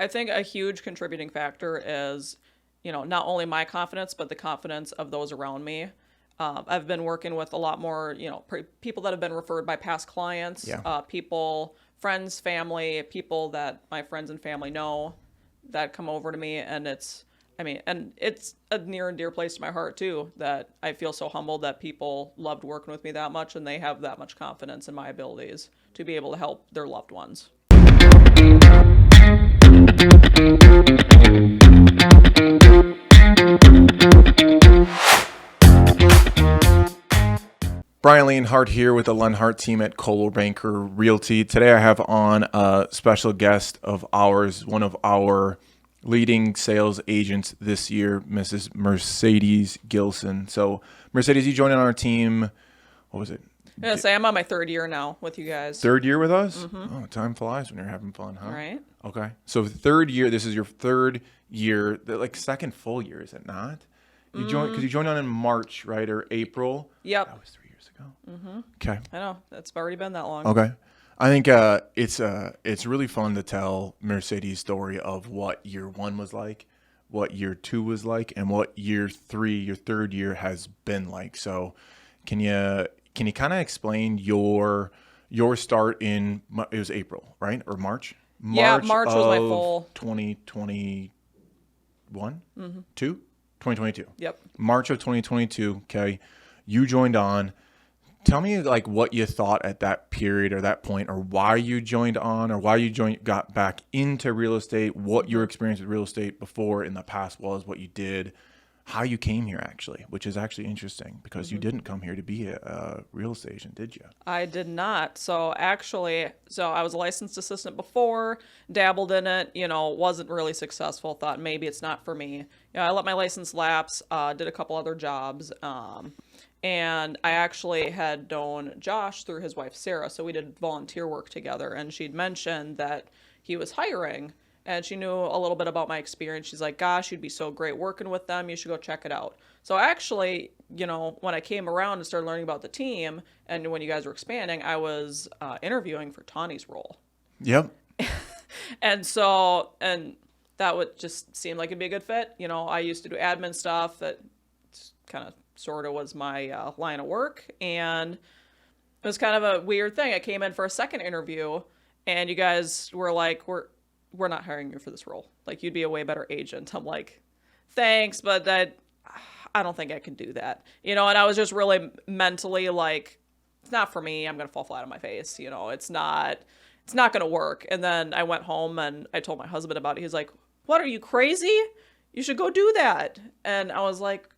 I think a huge contributing factor is, not only my confidence, but the confidence of those around me. I've been working with a lot more, people that have been referred by past clients, Yeah. people, friends, family, people that my friends and family know that come over to me. And and it's a near and dear place to my heart too, that I feel so humbled that people loved working with me that much and they have that much confidence in my abilities to be able to help their loved ones. Brian Leonhardt here with the Lenhart team at Coldwell Banker Realty. Today I have on a special guest of ours, one of our leading sales agents this year, Mrs. Mercedes Gilson. So, Mercedes, you joined on our team, what was it? Yeah, say I'm on my third year now with you guys. Third year with us? Oh, time flies when you're having fun, huh? Right. Okay. So third year, this is your third year, like second full year, is it not? Because you joined on in March, right? Or April? Yep. That was 3 years ago. Okay. I know. That's already been that long. Okay. I think it's really fun to tell Mercedes' story of what year one was like, what year two was like, and what year three, your third year, has been like. So, can you kind of explain your start in, it was April, right, or March? Yeah, March was my full 2021, 2022. Yep. March of 2022. Okay, you joined on. Tell me like what you thought at that period or that point, or why you joined on, or why you got back into real estate, what your experience with real estate before in the past was, what you did, how you came here actually, which is actually interesting because you didn't come here to be a real estate agent, did you? I did not. So I was a licensed assistant before, dabbled in it, wasn't really successful, thought maybe it's not for me. I let my license lapse, did a couple other jobs. And I actually had known Josh through his wife, Sarah. So we did volunteer work together. And she'd mentioned that he was hiring. And she knew a little bit about my experience. She's like, gosh, you'd be so great working with them. You should go check it out. So actually, when I came around and started learning about the team, and when you guys were expanding, I was interviewing for Tawny's role. Yep. And that would just seem like it'd be a good fit. I used to do admin stuff that kind of sort of was my line of work. And it was kind of a weird thing. I came in for a second interview and you guys were like, we're not hiring you for this role. Like, you'd be a way better agent. I'm like, thanks, but I don't think I can do that. And I was just really mentally like, it's not for me. I'm going to fall flat on my face. It's not going to work. And then I went home and I told my husband about it. He's like, what, are you crazy? You should go do that. And I was like,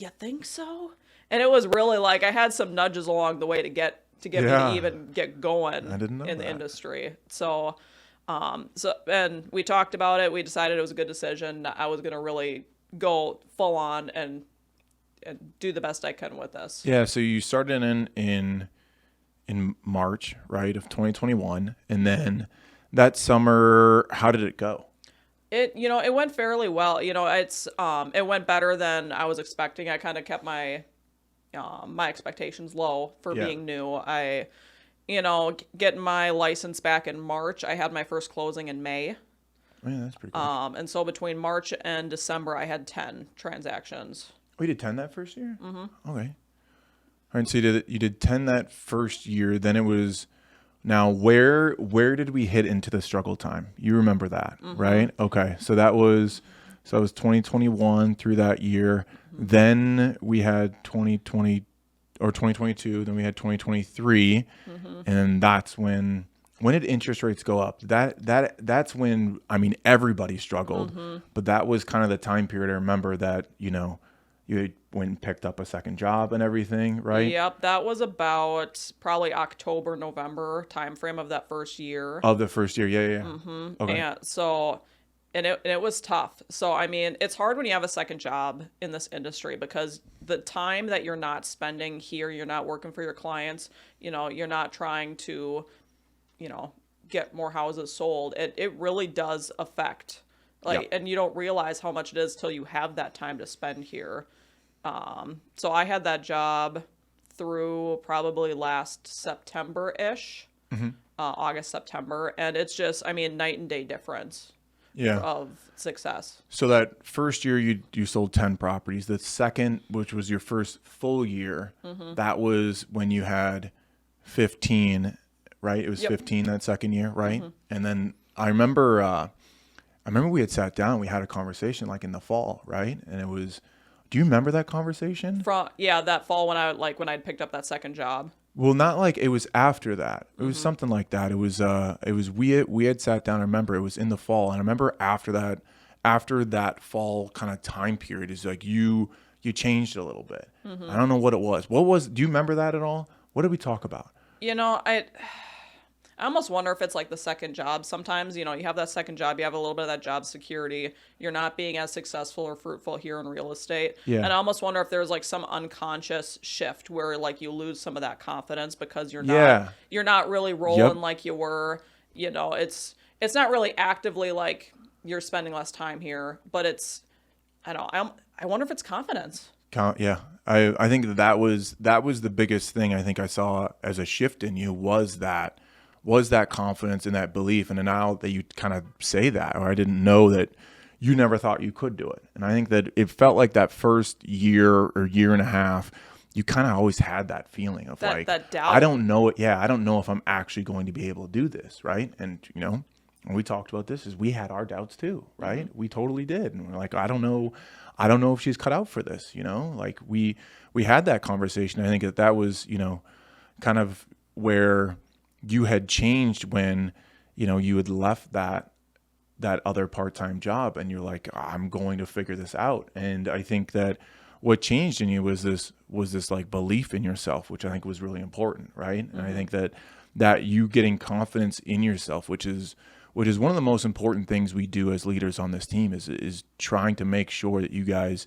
you think so? And it was really like I had some nudges along the way to get me to even get going I didn't know in that. the industry. So and we talked about it. We decided it was a good decision. I was going to really go full on and do the best I can with this. Yeah. So you started in March, right, of 2021, and then that summer, how did it go? It went fairly well. It went better than I was expecting. I kind of kept my expectations low for being new. I, getting my license back in March, I had my first closing in May. Oh, yeah, that's pretty cool. And so between March and December, I had 10 transactions. We did 10 that first year? Mm-hmm. Okay. All right, so you did 10 that first year. Then it was, now where did we hit into the struggle time? You remember that, right? Okay, so that was 2021 through that year. Then we had 2020 or 2022. Then we had 2023, and that's when did interest rates go up? That's when, I mean, everybody struggled, but that was kind of the time period I remember that you went and picked up a second job and everything, right? Yep, that was about probably October, November timeframe of that first year. Of the first year, yeah. Okay. And so, it was tough. So, I mean, it's hard when you have a second job in this industry because the time that you're not spending here, you're not working for your clients, you're not trying to, get more houses sold. It really does affect, and you don't realize how much it is till you have that time to spend here. So I had that job through probably last September-ish. August, September. And it's just, I mean, night and day difference Yeah. of success. So that first year you sold 10 properties. The second, which was your first full year, that was when you had 15, right? It was 15 that second year, right? And then I remember we had sat down, we had a conversation like in the fall, right? And it was, do you remember that conversation? That fall when I'd picked up that second job. Well, not like it was after that. It was something like that. It was we had sat down. I remember it was in the fall, and I remember after that fall kind of time period is like you changed a little bit. I don't know what it was. Do you remember that at all? What did we talk about? I almost wonder if it's like the second job. Sometimes, you have that second job, you have a little bit of that job security. You're not being as successful or fruitful here in real estate. Yeah. And I almost wonder if there's like some unconscious shift where like you lose some of that confidence because you're not really rolling like you were. It's not really actively like you're spending less time here, but I wonder if it's confidence. Yeah. I think that was the biggest thing I think I saw as a shift in you was that confidence and that belief. And now that you kind of say that, or I didn't know that you never thought you could do it. And I think that it felt like that first year or year and a half, you kind of always had that feeling of that doubt. I don't know it. Yeah. I don't know if I'm actually going to be able to do this. Right. And, when we talked about this is we had our doubts too. Right. We totally did. And we're like, I don't know if she's cut out for this, like we had that conversation. I think that was, kind of where you had changed when, you had left that other part-time job and you're like, I'm going to figure this out. And I think that what changed in you was this like belief in yourself, which I think was really important. Right. And I think that you getting confidence in yourself, which is one of the most important things we do as leaders on this team is trying to make sure that you guys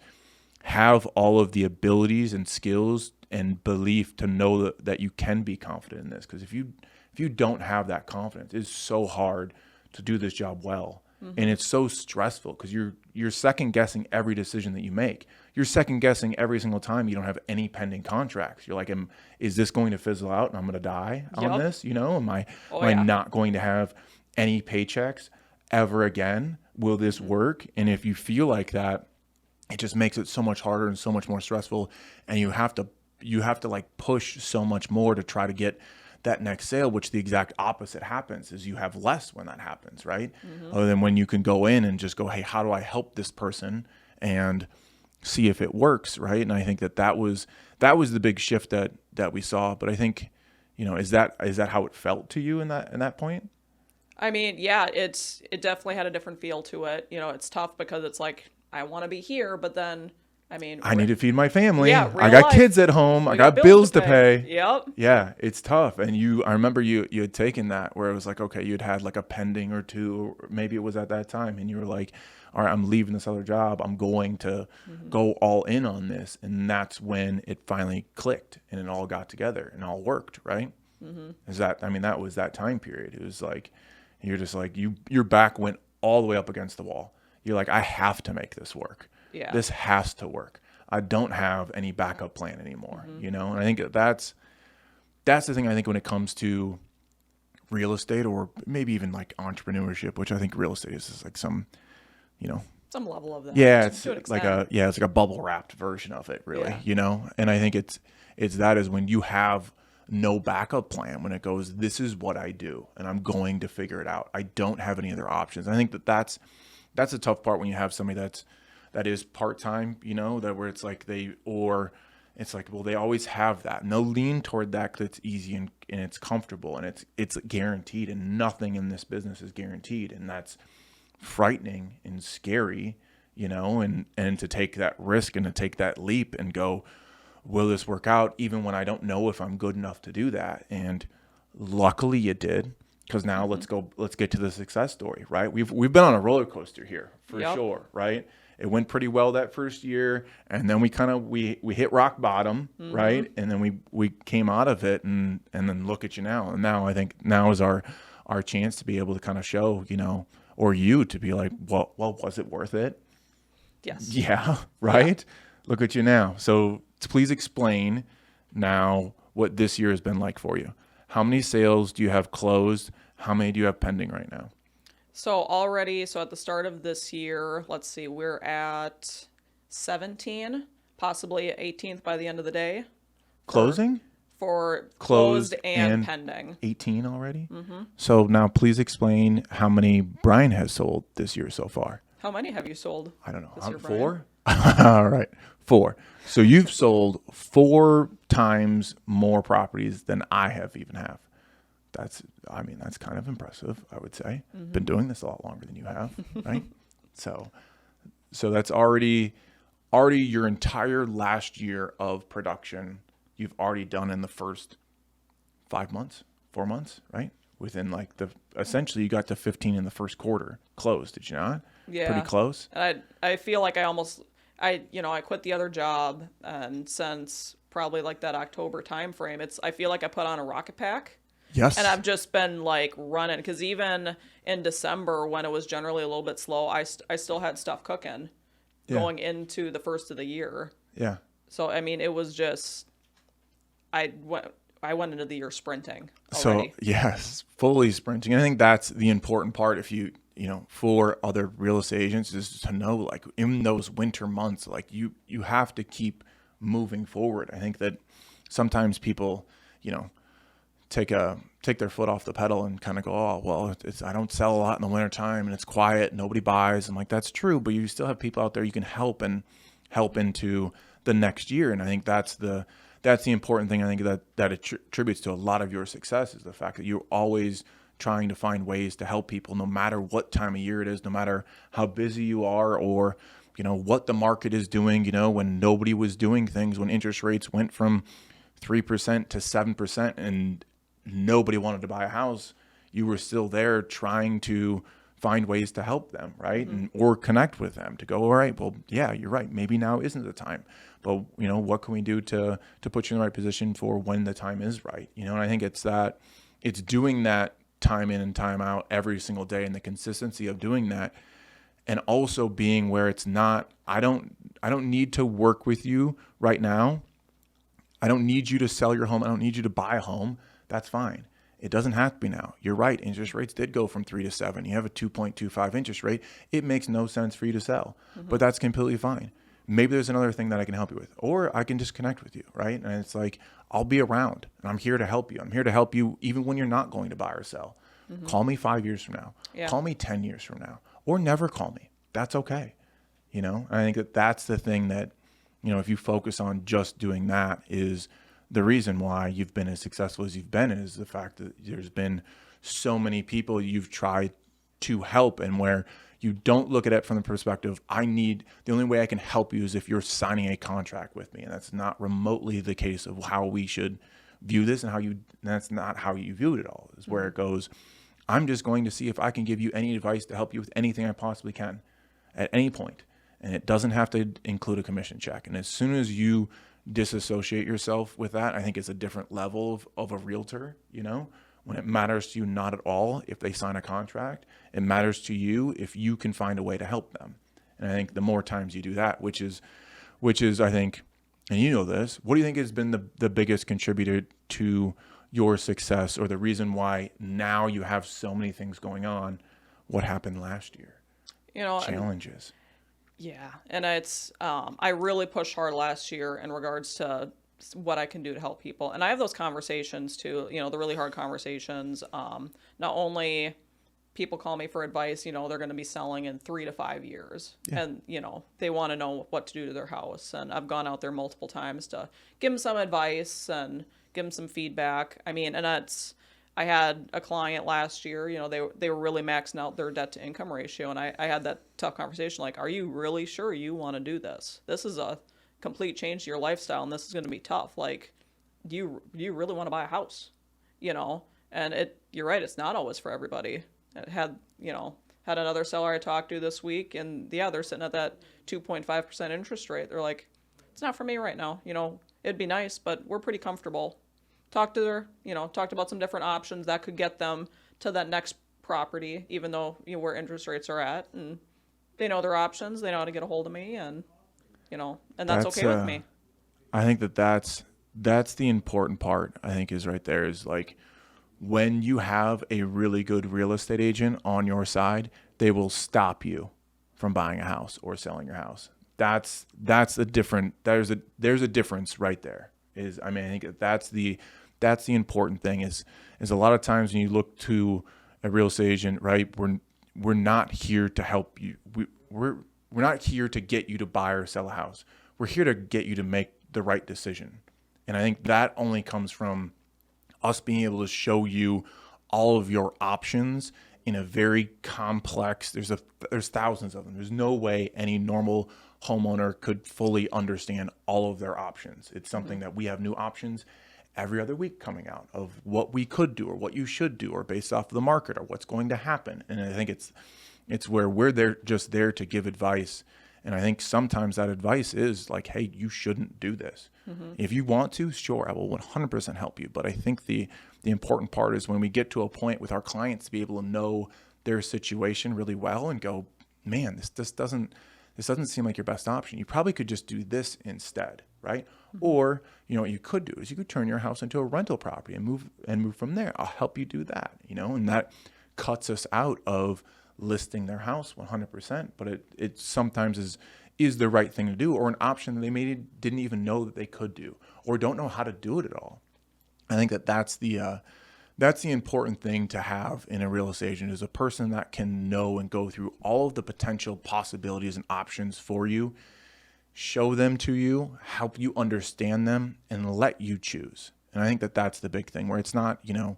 have all of the abilities and skills and belief to know that you can be confident in this. Because if you don't have that confidence, it's so hard to do this job well. And it's so stressful because you're second guessing every decision that you make. You're second guessing every single time you don't have any pending contracts. You're like, is this going to fizzle out and I'm going to die on this? Am I not going to have any paychecks ever again? Will this work? And if you feel like that, it just makes it so much harder and so much more stressful. And you have to like push so much more to try to get that next sale, which the exact opposite happens is you have less when that happens, right? Other than when you can go in and just go, hey, how do I help this person and see if it works, right? And I think that was the big shift that we saw. But I think, is that how it felt to you in that point? I mean, yeah, it definitely had a different feel to it. It's tough because it's like I want to be here, but then I need to feed my family. Yeah, I got kids at home. I got bills to pay. Yep. Yeah, it's tough. And I remember you had taken that where it was like, okay, you'd had like a pending or two, or maybe it was at that time, and you were like, all right, I'm leaving this other job. I'm going to go all in on this. And that's when it finally clicked and it all got together and all worked, right? That was that time period. It was like, you're just like, your back went all the way up against the wall. You're like, I have to make this work. Yeah. This has to work. I don't have any backup plan anymore, And I think that's the thing. I think when it comes to real estate or maybe even like entrepreneurship, which I think real estate is like some level of that. Yeah, it's like a bubble wrapped version of it, really. And I think it's that is when you have no backup plan, when it goes, this is what I do, and I'm going to figure it out. I don't have any other options. I think that's a tough part when you have somebody that is part-time, that where it's like they always have that and they'll lean toward that because it's easy and it's comfortable and it's guaranteed, and nothing in this business is guaranteed. And that's frightening and scary, and to take that risk and to take that leap and go, will this work out? Even when I don't know if I'm good enough to do that. And luckily you did. Because now let's get to the success story, right? We've been on a roller coaster here for sure, right? It went pretty well that first year, and then we hit rock bottom, right? And then we came out of it, and then look at you now. And now I think now is our chance to be able to kind of show, or you to be like, well, was it worth it? Yes. Yeah, right? Yeah. Look at you now. So please explain now what this year has been like for you. How many sales do you have closed? How many do you have pending right now? So already, so at the start of this year, let's see, we're at 17, possibly 18th by the end of the day. Closing? For Closed closed and and pending. 18 already? Mm-hmm. So now please explain how many Brian has sold this year so far. How many have you sold? I don't know. This year, Four? All right. 4. So you've sold 4 times more properties than I have even have. That's kind of impressive, I would say. Mm-hmm. Been doing this a lot longer than you have, right? So that's already your entire last year of production you've already done in the first 5 months, 4 months, right? Within essentially you got to 15 in the first quarter closed, did you not? Yeah. Pretty close. And I feel like I quit the other job, and since probably like that October time frame, I feel like I put on a rocket pack. Yes. And I've just been like running, because even in December when it was generally a little bit slow, I still had stuff cooking going into the first of the year. Yeah. So I mean, it was just I went into the year sprinting So already. yes, fully sprinting. I think that's the important part. If you for other real estate agents, is to know, like, in those winter months, like you have to keep moving forward. I think that sometimes people, take their foot off the pedal and kind of go, oh, well, I don't sell a lot in the wintertime and it's quiet, nobody buys. I'm like, that's true, but you still have people out there you can help into the next year. And I think that's the important thing. I think that attributes to a lot of your success, is the fact that you're always trying to find ways to help people, no matter what time of year it is, no matter how busy you are, or what the market is doing. When nobody was doing things, when interest rates went from 3% to 7% and nobody wanted to buy a house, you were still there trying to find ways to help them, right? Mm-hmm. Or connect with them to go, all right, well, yeah, you're right, maybe now isn't the time, but what can we do to put you in the right position for when the time is right? And I think it's doing that time in and time out every single day, and the consistency of doing that, and also being where it's not, I don't need to work with you right now. I don't need you to sell your home. I don't need you to buy a home. That's fine. It doesn't have to be now. You're right. Interest rates did go from 3 to 7. You have a 2.25 interest rate. It makes no sense for you to sell, but that's completely fine. Maybe there's another thing that I can help you with, or I can just connect with you, right? And it's like, I'll be around and I'm here to help you. I'm here to help you even when you're not going to buy or sell. Call me 5 years from now. Yeah. Call me 10 years from now, or never call me. That's okay. I think that's the thing that, if you focus on just doing that, is the reason why you've been as successful as you've been, is the fact that there's been so many people you've tried to help, and where you don't look at it from the perspective, the only way I can help you is if you're signing a contract with me. And that's not remotely the case of how we should view this, and that's not how you view it at all. Is where it goes, I'm just going to see if I can give you any advice to help you with anything I possibly can at any point. And it doesn't have to include a commission check. And as soon as you disassociate yourself with that, I think it's a different level of a realtor. When it matters to you not at all if they sign a contract, it matters to you if you can find a way to help them. And I think the more times you do that, which is I think, and this, what do you think has been the biggest contributor to your success, or the reason why now you have so many things going on? What happened last year? Challenges. Yeah, and it's I really pushed hard last year in regards to what I can do to help people, and I have those conversations too. The really hard conversations. Not only people call me for advice, they're going to be selling in 3 to 5 years, and they want to know what to do to their house, and I've gone out there multiple times to give them some advice and give them some feedback. I mean, and I had a client last year, they were really maxing out their debt to income ratio. And I had that tough conversation, like, are you really sure you want to do this? This is a complete change to your lifestyle, and this is going to be tough. Like, do you really want to buy a house? And you're right, it's not always for everybody. It had another seller I talked to this week, and they're sitting at that 2.5% interest rate. They're like, it's not for me right now. It'd be nice, but we're pretty comfortable. Talked about some different options that could get them to that next property, even though where interest rates are at, and they know their options. They know how to get a hold of me, and and that's okay with me. I think that's the important part. I think is right there, is like, when you have a really good real estate agent on your side, they will stop you from buying a house or selling your house. That's a different, there's a difference right there. I think that's the important thing is a lot of times when you look to a real estate agent, right? We're not here to help you. We're not here to get you to buy or sell a house. We're here to get you to make the right decision. And I think that only comes from us being able to show you all of your options in a very complex, there's thousands of them. There's no way any normal homeowner could fully understand all of their options. It's something that we have new options every other week coming out of what we could do or what you should do or based off of the market or what's going to happen. And I think it's where we're just there to give advice. And I think sometimes that advice is like, hey, you shouldn't do this. If you want to, sure, I will 100% help you. But I think the important part is when we get to a point with our clients to be able to know their situation really well and go, man, this doesn't seem like your best option. You probably could just do this instead, right? Or, what you could do is you could turn your house into a rental property and move from there. I'll help you do that, and that cuts us out of listing their house 100%, but it sometimes is the right thing to do, or an option that they maybe didn't even know that they could do or don't know how to do it at all. I think that's the important thing to have in a real estate agent is a person that can know and go through all of the potential possibilities and options for you, show them to you, help you understand them, and let you choose. And I think that's the big thing where it's not, and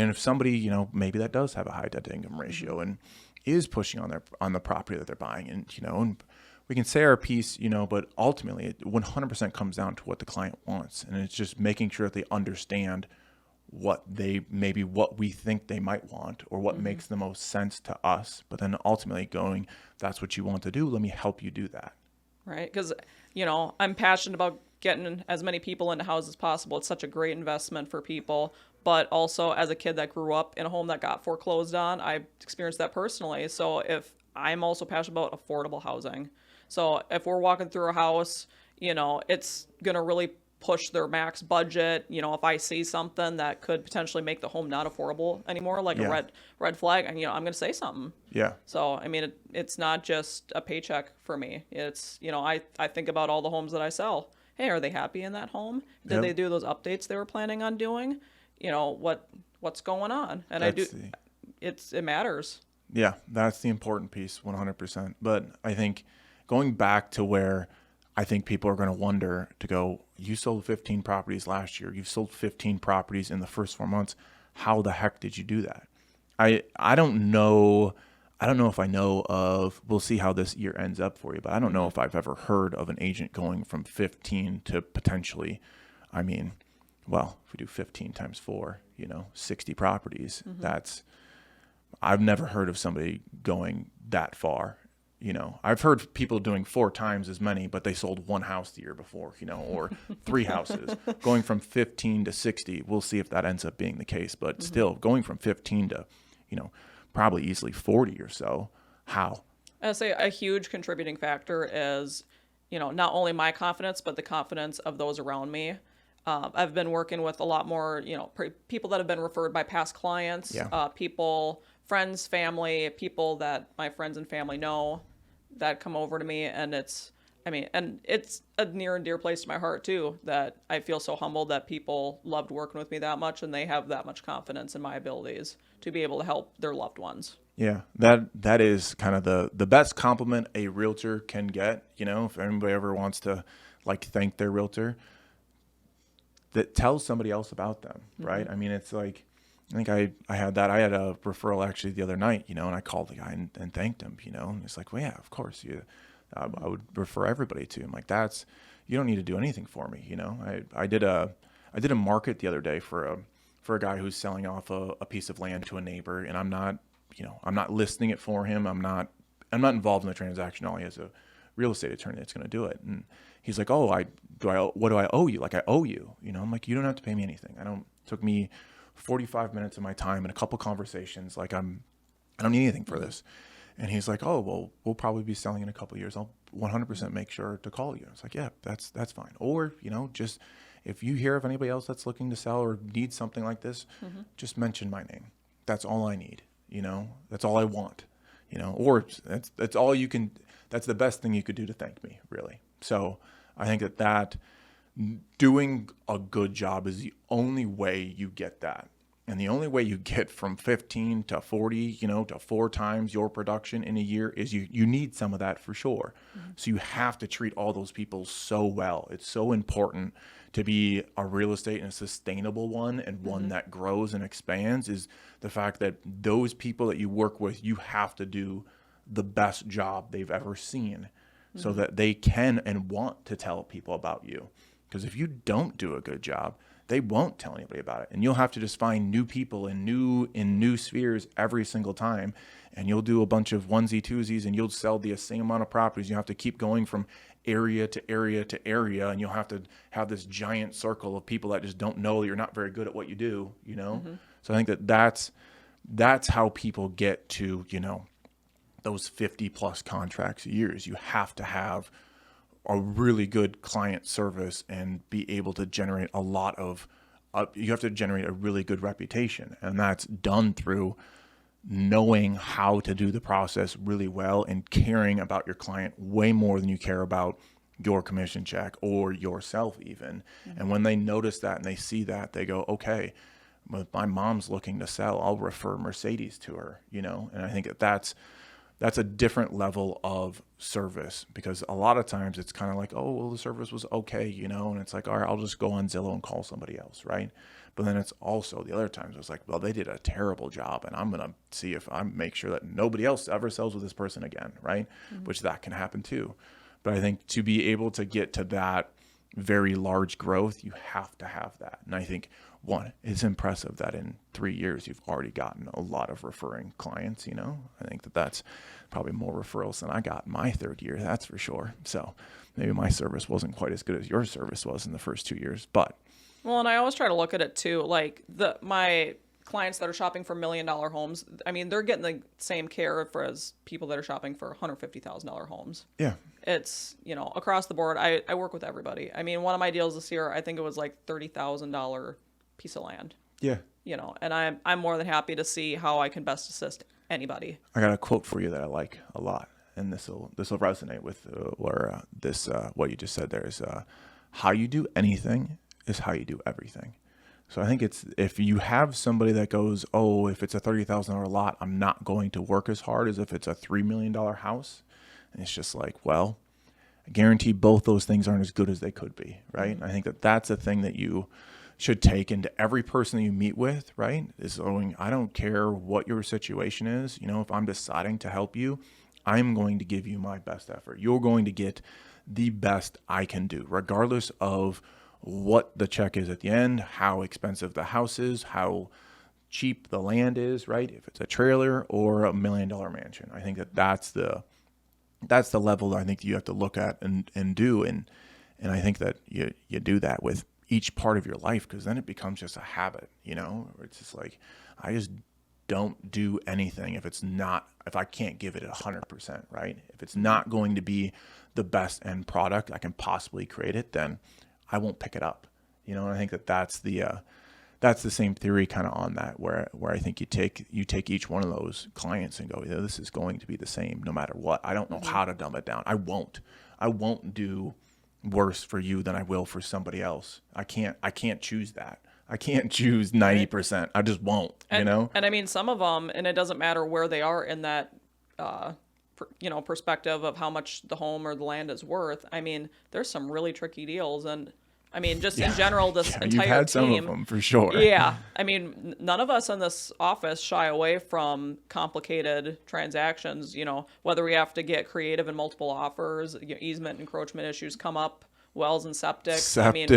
if somebody, maybe that does have a high debt to income ratio and is pushing on the property that they're buying, and and we can say our piece, but ultimately it 100% comes down to what the client wants, and it's just making sure that they understand what we think they might want or what makes the most sense to us, but then ultimately going, that's what you want to do, let me help you do that. Right, because I'm passionate about getting as many people into houses as possible. It's such a great investment for people. But also, as a kid that grew up in a home that got foreclosed on, I experienced that personally. So if I'm also passionate about affordable housing. So if we're walking through a house, it's going to really push their max budget. If I see something that could potentially make the home not affordable anymore, like a red flag, I'm going to say something. Yeah. So, it's not just a paycheck for me. It's, I think about all the homes that I sell. Hey, are they happy in that home? Did they do those updates they were planning on doing? What's going on? And it matters. Yeah, that's the important piece, 100%. But I think going back to where I think people are going to wonder to go, you sold 15 properties last year. You've sold 15 properties in the first 4 months. How the heck did you do that? I don't know. I don't know if I know of, we'll see how this year ends up for you, but I don't know if I've ever heard of an agent going from 15 to potentially, well, if we do 15 times 4, 60 properties, I've never heard of somebody going that far. I've heard people doing 4 times as many, but they sold 1 house the year before, or 3 houses. Going from 15 to 60, we'll see if that ends up being the case. But still, going from 15 to, probably easily 40 or so, how? I'd say a huge contributing factor is, not only my confidence, but the confidence of those around me. I've been working with a lot more, people that have been referred by past clients, people, friends, family, people that my friends and family know that come over to me. And it's a near and dear place to my heart too, that I feel so humbled that people loved working with me that much and they have that much confidence in my abilities to be able to help their loved ones. Yeah, that is kind of the best compliment a realtor can get. If anybody ever wants to thank their realtor, that tells somebody else about them, right? It's like, I think I had a referral actually the other night, and I called the guy and thanked him, and it's like, well, yeah, of course, I would refer everybody to him. Like, you don't need to do anything for me, I did a market the other day for a guy who's selling off a piece of land to a neighbor, and I'm not listing it for him. I'm not involved in the transaction. All he has a real estate attorney that's going to do it. And he's like, oh, what do I owe you? Like, I owe you, I'm like, you don't have to pay me anything. Took me 45 minutes of my time and a couple conversations. Like, I don't need anything for this. And he's like, oh, well, we'll probably be selling in a couple of years. I'll 100% make sure to call you. I was like, yeah, that's fine. Or, just if you hear of anybody else that's looking to sell or needs something like this, just mention my name. That's all I need. That's all I want, or that's all you can, that's the best thing you could do to thank me, really. So I think that doing a good job is the only way you get that. And the only way you get from 15 to 40, to 4 times your production in a year is you need some of that for sure. So you have to treat all those people so well. It's so important to be a real estate and a sustainable one, and one that grows and expands, is the fact that those people that you work with, you have to do the best job they've ever seen so that they can and want to tell people about you. Because if you don't do a good job, they won't tell anybody about it. And you'll have to just find new people in new spheres every single time. And you'll do a bunch of onesie twosies, and you'll sell the same amount of properties. You have to keep going from area to area to area. And you'll have to have this giant circle of people that just don't know you're not very good at what you do, So I think that's how people get to, those 50 plus contracts a year. You have to have a really good client service and be able to generate you have to generate a really good reputation. And that's done through knowing how to do the process really well and caring about your client way more than you care about your commission check or yourself even. And when they notice that and they see that, they go, okay, well, my mom's looking to sell, I'll refer Mercedes to her, And I think that's a different level of service, because a lot of times it's kind of like, oh, well, the service was okay, and it's like, all right, I'll just go on Zillow and call somebody else, right? But then it's also the other times it's like, well, they did a terrible job, and I'm going to see if I make sure that nobody else ever sells with this person again, right? Which that can happen too. But I think to be able to get to that very large growth, you have to have that. And I think, one, it's impressive that in 3 years you've already gotten a lot of referring clients. I think that's probably more referrals than I got in my 3rd year, that's for sure. So maybe my service wasn't quite as good as your service was in the first 2 years, but well, and I always try to look at it too, like my clients that are shopping for $1 million homes, I mean, they're getting the same care as people that are shopping for $150,000 homes. Yeah. It's, across the board. I work with everybody. I mean, one of my deals this year, I think it was like $30,000 piece of land. Yeah. And I'm more than happy to see how I can best assist anybody. I got a quote for you that I like a lot, and this will resonate with what you just said. There is how you do anything is how you do everything. So I think it's, if you have somebody that goes, oh, if it's a $30,000 lot, I'm not going to work as hard as if it's a $3 million house. And it's just like, well, I guarantee both those things aren't as good as they could be, right? I think that's a thing that you should take into every person that you meet with, right? Is going, I don't care what your situation is. If I'm deciding to help you, I'm going to give you my best effort. You're going to get the best I can do, regardless of what the check is at the end, how expensive the house is, how cheap the land is, right? If it's a trailer or $1 million mansion. I think that's the level that I think you have to look at and do. And I think that you do that with each part of your life, because then it becomes just a habit, it's just like, I just don't do anything if I can't give it 100%, right? If it's not going to be the best end product I can possibly create it, then I won't pick it up, and I think that's the same theory kind of on that, where I think you take each one of those clients and go, this is going to be the same no matter what. I don't know how to dumb it down. I won't do worse for you than I will for somebody else. I can't choose that. I can't choose 90%. I just won't, And I mean, some of them, and it doesn't matter where they are in that, perspective of how much the home or the land is worth. I mean, there's some really tricky deals, and I mean, just in general, this entire you've had team, some of them for sure. Yeah. I mean, none of us in this office shy away from complicated transactions, whether we have to get creative in multiple offers, easement, encroachment issues come up, wells and septics. I mean,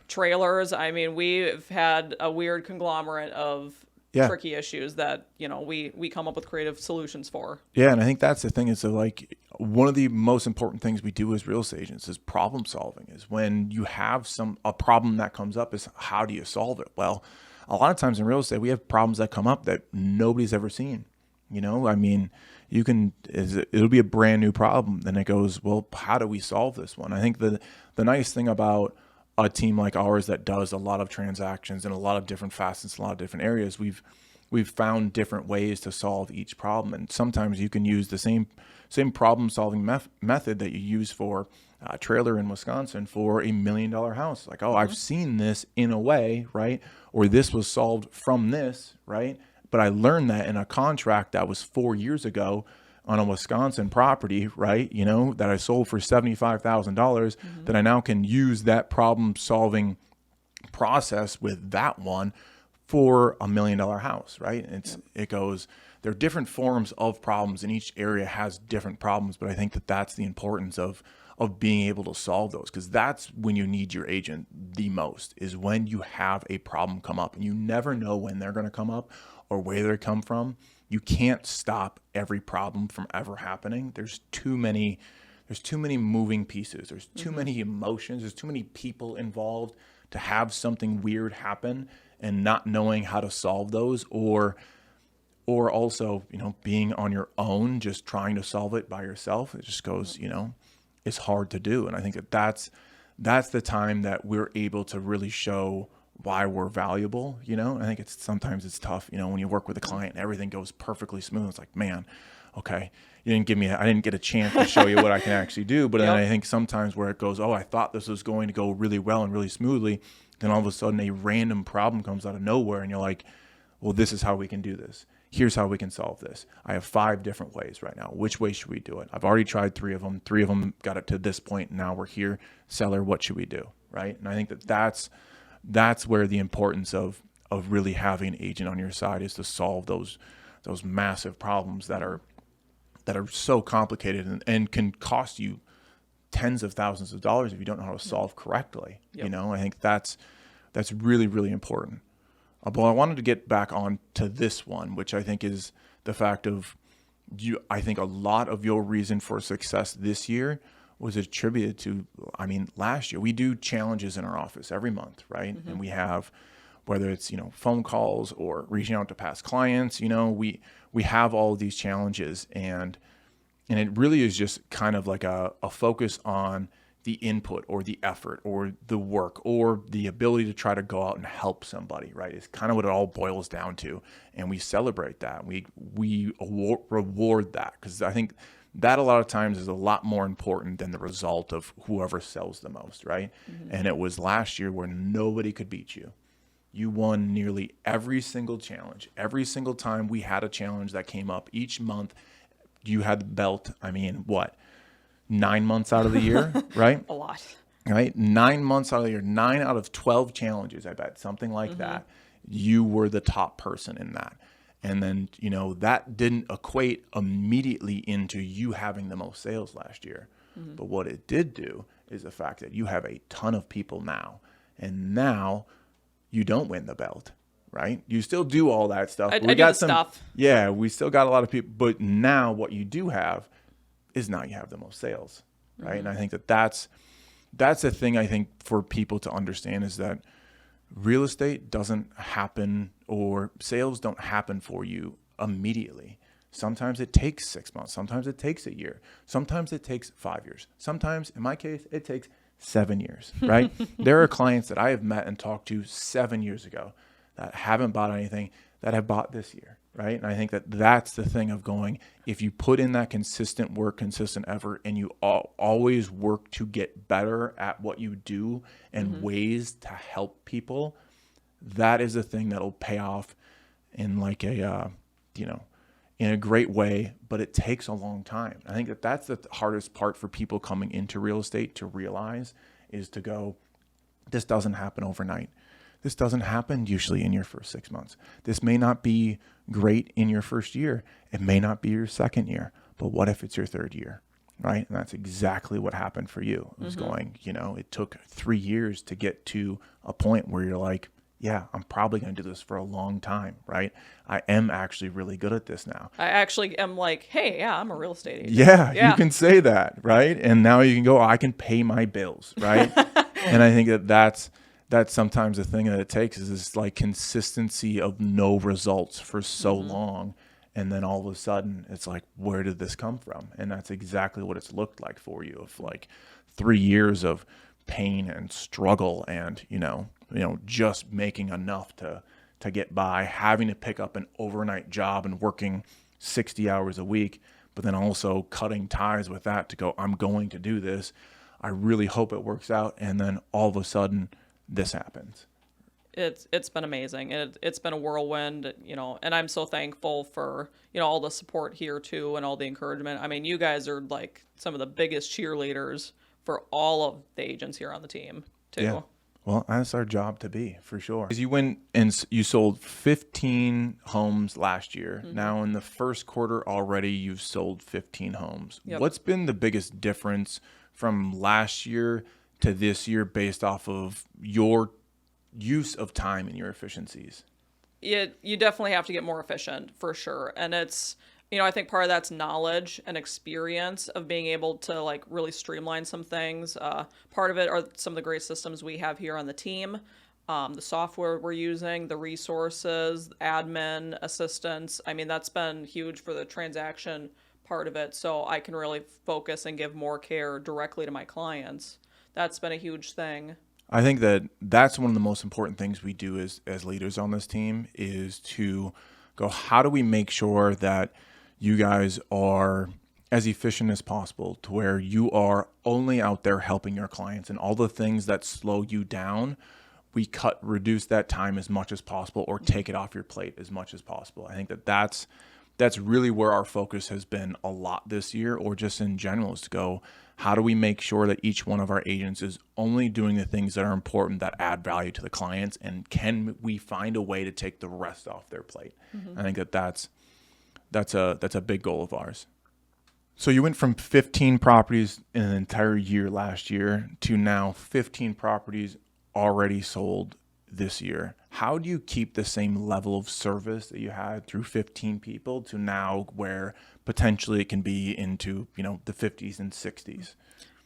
trailers. I mean, we've had a weird conglomerate of tricky issues that, we come up with creative solutions for. Yeah. And I think that's the thing, is that, like, one of the most important things we do as real estate agents is problem solving. Is when you have a problem that comes up, is how do you solve it? Well, a lot of times in real estate, we have problems that come up that nobody's ever seen. I mean, it'll be a brand new problem. Then it goes, well, how do we solve this one? I think the nice thing about a team like ours that does a lot of transactions in a lot of different facets, a lot of different areas, we've found different ways to solve each problem. And sometimes you can use the same problem solving method that you use for a trailer in Wisconsin for $1 million house. Like, oh, I've seen this in a way, right? Or this was solved from this, right? But I learned that in a contract that was 4 years ago on a Wisconsin property, right? You know, that I sold for $75,000, that I now can use that problem solving process with that one for $1 million house, right? It goes, there are different forms of problems, and each area has different problems, but I think that that's the importance of being able to solve those, because that's when you need your agent the most, is when you have a problem come up, and you never know when they're going to come up or where they come from. You can't stop every problem from ever happening. There's too many moving pieces. There's too many emotions. There's too many people involved to have something weird happen and not knowing how to solve those, or also, you know, being on your own, just trying to solve it by yourself. It just goes, you know, it's hard to do. And I think that that's the time that we're able to really show why we're valuable. You know, I think sometimes it's tough, you know, when you work with a client and everything goes perfectly smooth. It's like, man, okay, I didn't get a chance to show you what I can actually do. But then I think sometimes where it goes, oh, I thought this was going to go really well and really smoothly. Then all of a sudden a random problem comes out of nowhere, and you're like, well, this is how we can do this. Here's how we can solve this. I have 5 different ways right now. Which way should we do it? I've already tried 3 of them. 3 of them got it to this point. Now we're here. Seller, what should we do? Right? And I think that's where the importance of really having an agent on your side is, to solve those massive problems that are so complicated and can cost you tens of thousands of dollars if you don't know how to solve correctly. You know, I think that's really, really important. But I wanted to get back on to this one, which I think is the fact of I think a lot of your reason for success this year was attributed to, last year we do challenges in our office every month, right? And we have, whether it's, you know, phone calls or reaching out to past clients, you know, we have all of these challenges, and it really is just kind of like a focus on the input or the effort or the work or the ability to try to go out and help somebody, right? It's kind of what it all boils down to. And we celebrate that. We reward that, because I think that a lot of times is a lot more important than the result of whoever sells the most, right? And it was last year where nobody could beat you. You won nearly every single challenge. Every single time we had a challenge that came up each month, you had the belt. 9 months out of the year, right? A lot. Right? 9 months out of the year, 9 out of 12 challenges, I bet, something like that. You were the top person in that. And then, you know, that didn't equate immediately into you having the most sales last year. But what it did do is the fact that you have a ton of people now. And now you don't win the belt, right? You still do all that stuff. I do the stuff. Yeah, we still got a lot of people. But now what you do have is now you have the most sales, right? And I think that's the thing I think for people to understand, is that real estate doesn't happen, or sales don't happen for you immediately. Sometimes it takes 6 months. Sometimes it takes a year. Sometimes it takes 5 years. Sometimes, in my case, it takes 7 years, right? There are clients that I have met and talked to 7 years ago that haven't bought anything, that have bought this year, right? And I think that that's the thing of going, if you put in that consistent work, consistent effort, and you always work to get better at what you do and ways to help people, that is the thing that'll pay off in like a, in a great way, but it takes a long time. I think that that's the hardest part for people coming into real estate to realize, is to go, this doesn't happen overnight. This doesn't happen usually in your first 6 months. This may not be great in your first year. It may not be your second year, but what if it's your third year, right? And that's exactly what happened for you. It was going, you know, it took 3 years to get to a point where you're like, yeah, I'm probably going to do this for a long time, right? I am actually really good at this now. I actually am like, hey, yeah, I'm a real estate agent. Yeah, you can say that, right? And now you can go, I can pay my bills, right? And I think that that's sometimes the thing that it takes, is this like consistency of no results for so long. And then all of a sudden it's like, where did this come from? And that's exactly what it's looked like for you, of like 3 years of pain and struggle and, just making enough to get by, having to pick up an overnight job and working 60 hours a week, but then also cutting ties with that to go, I'm going to do this. I really hope it works out. And then all of a sudden this happens. It's been amazing. It's been a whirlwind, and I'm so thankful for, all the support here too and all the encouragement. I mean, you guys are like some of the biggest cheerleaders for all of the agents here on the team too. Yeah. Well, that's our job to be, for sure. You went and you sold 15 homes last year. Mm-hmm. Now in the first quarter already, you've sold 15 homes. Yep. What's been the biggest difference from last year to this year based off of your use of time and your efficiencies? You definitely have to get more efficient, for sure. And it's, I think part of that's knowledge and experience of being able to like really streamline some things. Part of it are some of the great systems we have here on the team, the software we're using, the resources, admin assistance. I mean, that's been huge for the transaction part of it. So I can really focus and give more care directly to my clients. That's been a huge thing. I think that's one of the most important things we do as leaders on this team is to go, how do we make sure that you guys are as efficient as possible to where you are only out there helping your clients, and all the things that slow you down, we reduce that time as much as possible or take it off your plate as much as possible. I think that's really where our focus has been a lot this year, or just in general, is to go, how do we make sure that each one of our agents is only doing the things that are important, that add value to the clients, and can we find a way to take the rest off their plate? Mm-hmm. I think that's a big goal of ours. So you went from 15 properties in an entire year last year to now 15 properties already sold this year. How do you keep the same level of service that you had through 15 people to now where potentially it can be into, the 50s and 60s?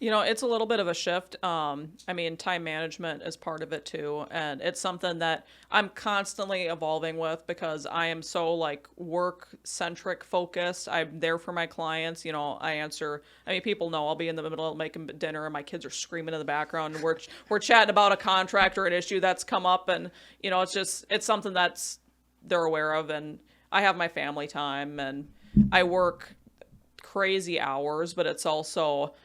It's a little bit of a shift. I mean, time management is part of it too. And it's something that I'm constantly evolving with because I am so like work centric focused. I'm there for my clients. People know I'll be in the middle of making dinner and my kids are screaming in the background and we're chatting about a contract or an issue that's come up. And, it's something that's they're aware of. And I have my family time and I work crazy hours, but it's also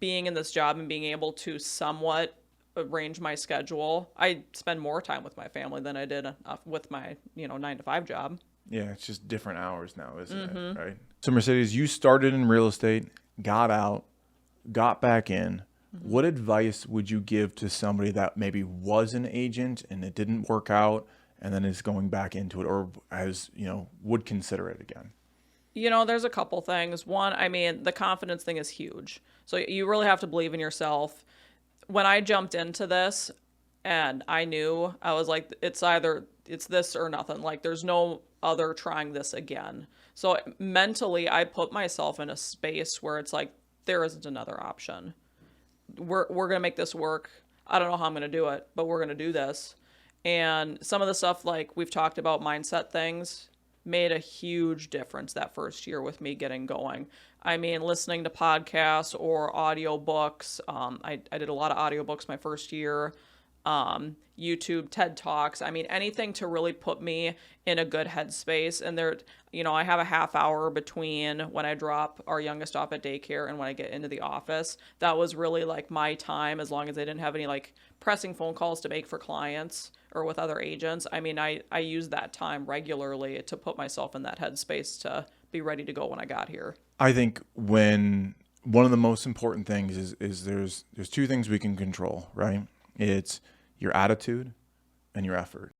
being in this job and being able to somewhat arrange my schedule. I spend more time with my family than I did with my, 9-to-5 job. Yeah, it's just different hours now, isn't it? Right. So Mercedes, you started in real estate, got out, got back in. Mm-hmm. What advice would you give to somebody that maybe was an agent and it didn't work out and then is going back into it, or would consider it again? There's a couple things. One, the confidence thing is huge. So you really have to believe in yourself. When I jumped into this and I knew, I was like, it's this or nothing. Like there's no other trying this again. So mentally, I put myself in a space where it's like, there isn't another option. We're going to make this work. I don't know how I'm going to do it, but we're going to do this. And some of the stuff like we've talked about, mindset things, made a huge difference that first year with me getting going. Listening to podcasts or audiobooks. I did a lot of audiobooks my first year. YouTube, TED Talks. Anything to really put me in a good headspace. And I have a half hour between when I drop our youngest off at daycare and when I get into the office. That was really like my time, as long as I didn't have any like pressing phone calls to make for clients or with other agents. I use that time regularly to put myself in that headspace to be ready to go when I got here. I think one of the most important things is there's two things we can control, right? It's your attitude and your effort.